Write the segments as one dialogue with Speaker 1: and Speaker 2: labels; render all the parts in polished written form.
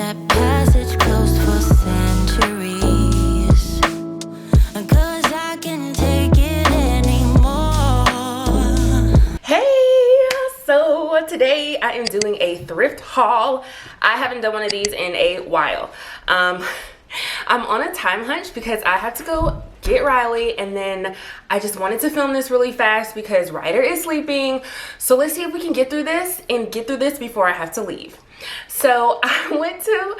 Speaker 1: that passage closed for centuries. 'Cause I can take it anymore.
Speaker 2: Hey, so today I am doing a thrift haul. I haven't done one of these in a while. I'm on a time hunch because I have to go get Riley, and then I just wanted to film this really fast because Ryder is sleeping. So let's see if we can get through this before I have to leave. So I went to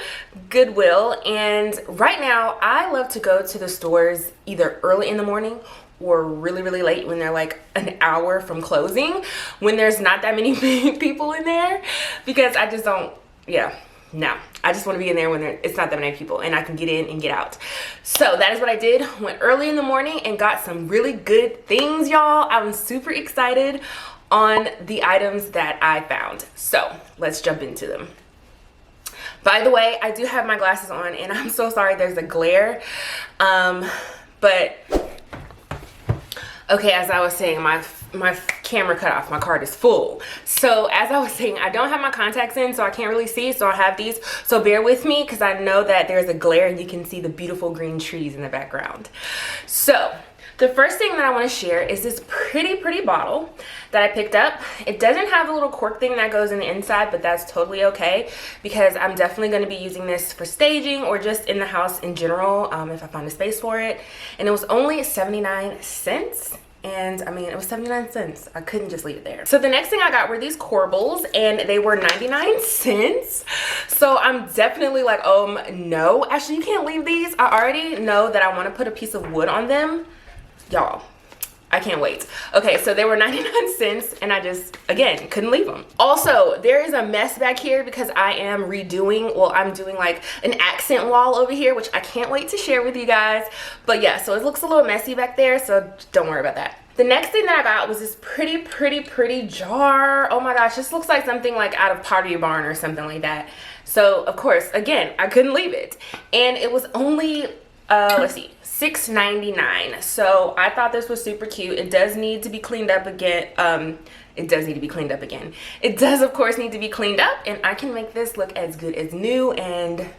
Speaker 2: Goodwill, and right now I love to go to the stores either early in the morning or really late when they're like an hour from closing, when there's not that many people in there, because I just don't, no, I just want to be in there when it's not that many people and I can get in and get out. So that is what I did. Went early in the morning and got some really good things, y'all. I'm super excited on the items that I found. So let's jump into them. By the way, I do have my glasses on, and I'm so sorry there's a glare. But okay, as I was saying, my camera cut off, my card is full. So as I was saying, I don't have my contacts in, so I can't really see, so I have these. So bear with me, because I know that there's a glare and you can see the beautiful green trees in the background. So the first thing that I want to share is this pretty bottle that I picked up. It doesn't have a little cork thing that goes in the inside, but that's totally okay, because I'm definitely going to be using this for staging or just in the house in general, if I find a space for it. And it was only 79 cents. And I mean, it was 79 cents. I couldn't just leave it there. So the next thing I got were these corbels, and they were 99 cents. So I'm definitely like, no, actually you can't leave these. I already know that I want to put a piece of wood on them. Y'all, I can't wait. Okay, so they were 99 cents, and I just, again, couldn't leave them. Also, there is a mess back here because I am redoing, well, I'm doing like an accent wall over here, which I can't wait to share with you guys. But yeah, so it looks a little messy back there, so don't worry about that. The next thing that I got was this pretty jar. Oh my gosh, this looks like something like out of Pottery Barn or something like that. So, of course, again, I couldn't leave it. And it was only, let's see, $6.99. So I thought this was super cute. It does need to be cleaned up again. It does, of course, need to be cleaned up, and I can make this look as good as new, and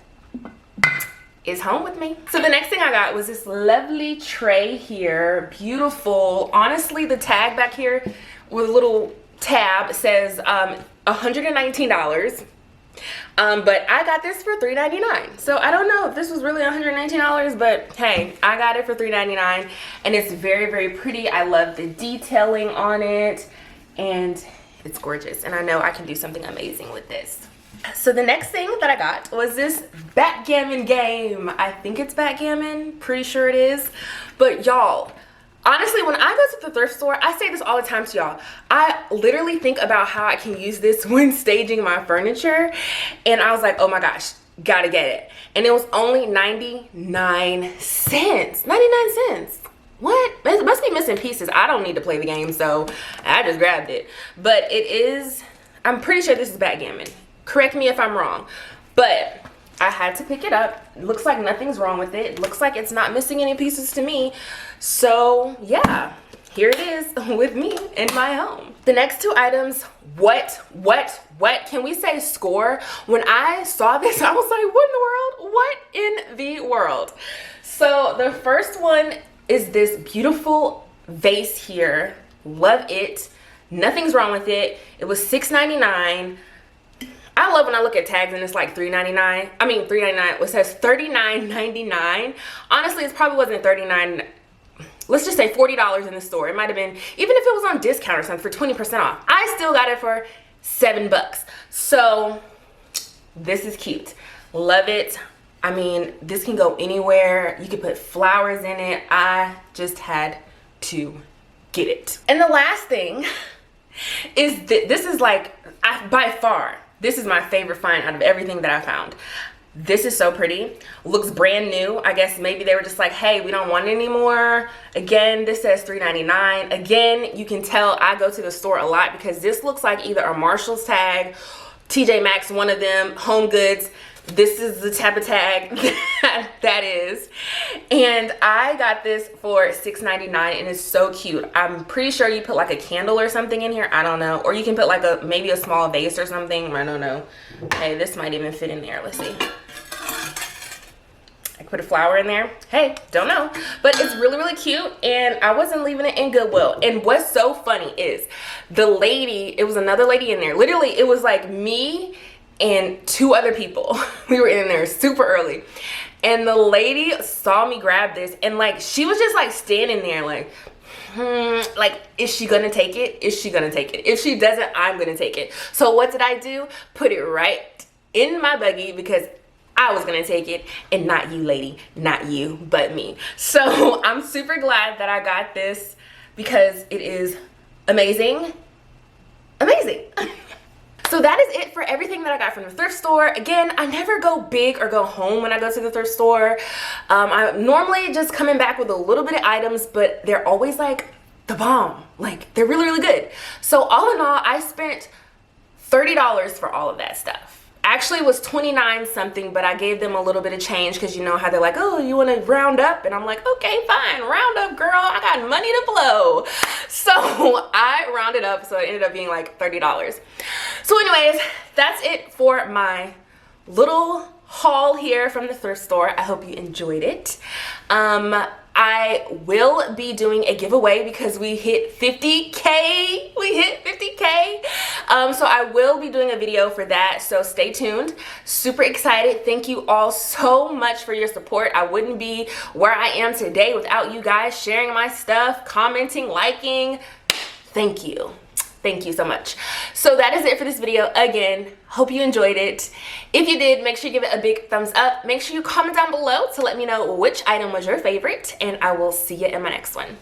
Speaker 2: it's home with me. So the next thing I got was this lovely tray here. Beautiful. Honestly, the tag back here with a little tab says $119. But I got this for $3.99. So I don't know if this was really $119, but hey, I got it for $3.99, and it's very pretty. I love the detailing on it, and it's gorgeous, and I know I can do something amazing with this. So the next thing that I got was this backgammon game. I think it's backgammon, pretty sure it is. But y'all, honestly, when I go to the thrift store, I say this all the time to y'all, I literally think about how I can use this when staging my furniture, and I was like, oh my gosh, gotta get it. And it was only 99 cents. 99 cents. What? It must be missing pieces. I don't need to play the game, so I just grabbed it. But it is, I'm pretty sure this is backgammon. Correct me if I'm wrong, but I had to pick it up. It looks like nothing's wrong with it. It looks like it's not missing any pieces to me. So yeah, here it is with me in my home. The next two items, what can we say score? When I saw this, I was like, what in the world? So the first one is this beautiful vase here. Love it. Nothing's wrong with it. It was $6.99. I love when I look at tags and it's like $3.99. I mean $3.99. It says $39.99. Honestly, it probably wasn't $39. Let's just say $40 in the store. It might have been, even if it was on discount or something, for 20% off. I still got it for $7. So this is cute. Love it. I mean, this can go anywhere. You could put flowers in it. I just had to get it. And the last thing is this is like, by far, this is my favorite find out of everything that I found. This is so pretty. Looks brand new. I guess maybe they were just like, hey, we don't want it anymore. Again, this says $3.99. Again, you can tell I go to the store a lot because this looks like either a Marshall's tag, TJ Maxx, one of them, Home Goods. this is the type of tag that is. And I got this for $6.99 and it's so cute. I'm pretty sure you put like a candle or something in here. I don't know. Or you can put like maybe a small vase or something. I don't know. Hey, this might even fit in there. Let's see. I put a flower in there. Hey, don't know. But it's really, really cute. And I wasn't leaving it in Goodwill. And what's so funny is the lady, it was another lady in there. Literally, it was like me and 2 other people. We were in there super early. And the lady saw me grab this and like, she was just like standing there like, like, is she gonna take it? Is she gonna take it? If she doesn't, I'm gonna take it. So what did I do? Put it right in my buggy because I was gonna take it, and not you, lady, not you, but me. So I'm super glad that I got this because it is amazing, amazing. So that is it for everything that I got from the thrift store. Again, I never go big or go home when I go to the thrift store. I'm normally just coming back with a little bit of items, but they're always like the bomb. Like, they're really, really good. So all in all, I spent $30 for all of that stuff. Actually, it was 29 something, but I gave them a little bit of change because you know how they're like, oh, you want to round up? And I'm like, okay, fine, round up, girl. I got money to blow. So I rounded up, so it ended up being like $30. So anyways, that's it for my little haul here from the thrift store. I hope you enjoyed it. I will be doing a giveaway because we hit 50K. We hit 50K. So I will be doing a video for that. So stay tuned. Super excited. Thank you all so much for your support. I wouldn't be where I am today without you guys sharing my stuff, commenting, liking. Thank you. Thank you so much. So that is it for this video. Again, hope you enjoyed it. If you did, make sure you give it a big thumbs up. Make sure you comment down below to let me know which item was your favorite, and I will see you in my next one.